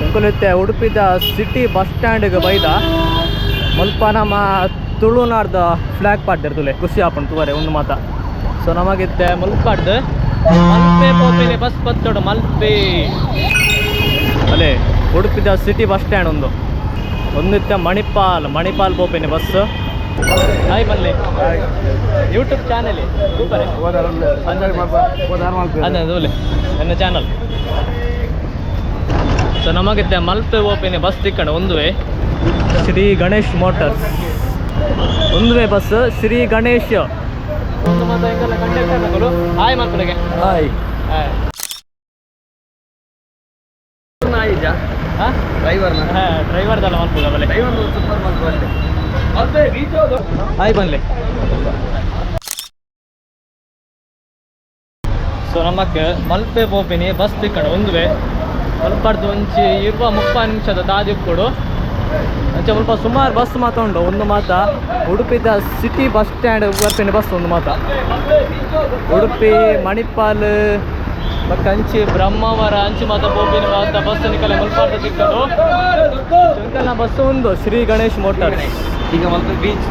ಅಂಕುಲಿತ್ತೆ ಉಡುಪಿದ city bus ಸ್ಟ್ಯಾಂಡ್ಗೆ ಬೈದ ಮುಲ್ಪ ನಮ್ಮ ತುಳುನಾಡ್ದು ಫ್ಲ್ಯಾಗ್ ಪಾಡ್ದಿರ್ತಲೆ ಖುಷಿ ಆಪಣ್ ತೂವರೆ ಒಂದು ಮಾತ. ಸೊ ನಮಗಿತ್ತೆ ಮುಲ್ಪಾಡ್ದು ಮಲ್ಪೆ ಪೋಪಿನಿ ಬಸ್ ಬತ್ತೋಡು ಮಲ್ಪೆ ಅಲ್ಲೇ ಉಡುಪಿದ ಸಿಟಿ ಬಸ್ ಸ್ಟ್ಯಾಂಡ್ ಒಂದಿತ್ತೆ ಮಣಿಪಾಲ್ ಪೋಪಿನಿ ಬಸ್. ಹಾಯ್ ಬನ್ನಿ ಯೂಟ್ಯೂಬ್ ಚಾನಲ್ ಸೂಪರ್ ಅದೇ ನನ್ನ ಚಾನಲ್. ಸೊ ನಮಗಿತ್ತೆ ಮಲ್ಪೆ ಪೋಪಿನಿ ಬಸ್ ತಿಕ್ಕಂಡು ಒಂದುವೆ ಶ್ರೀ ಗಣೇಶ್ ಮೋಟರ್ಸ್ ಒಂದುವೆ ಬಸ್ ಶ್ರೀ ಗಣೇಶ್. ಒಂದು ಮಾತ ಹಿಂಗೆಲ್ಲ ಕಂಡಕ್ಟರ್ಗಳು ಹಾಯ್ ಮಲ್ಪನೆಗೆ ಹಾಯ್ ಹಾಯ್ ಡ್ರೈವರ್ದಲ್ಲ ಮಲ್ಪುಗ ಬಲೆ ಹಾಯ್ ಬನ್ನಿ. ಸೊ ನಮಕ್ಕೆ ಮಲ್ಪೆ ಪೋಪಿನಿ ಬಸ್ ತಿಕ್ಕಂಡು ಒಂದುವೆ ಮಲ್ಪಡ್ದು ಒಂಚಿ ಇರುವ 30 ನಿಮಿಷದ ದಾದಿ ಕೊಡು ಅಂಚೆ ಸ್ವಲ್ಪ ಸುಮಾರು ಬಸ್ ಮಾತುಂಡು. ಒಂದು ಮಾತ ಉಡುಪಿದ ಸಿಟಿ ಬಸ್ ಸ್ಟ್ಯಾಂಡ್ ಬರ್ತೀನಿ ಬಸ್ ಒಂದು ಮಾತ ಉಡುಪಿ ಮಣಿಪಾಲ್ ಕಂಚಿ ಬ್ರಹ್ಮಾವರ ಅಂಚಿ ಮಾತ ಪೋಪಿನಿ ಮಾತ ಬಸ್ ನಿಕಲೆ ಮಲ್ಪಾಡ್ದು ತಿಕ್ಕಡು ಬಸ್ ಒಂದು ಶ್ರೀ ಗಣೇಶ್ ಮೋಟರ್ಸ್. ಈಗ ಮಲ್ಪೆ ಬೀಚ್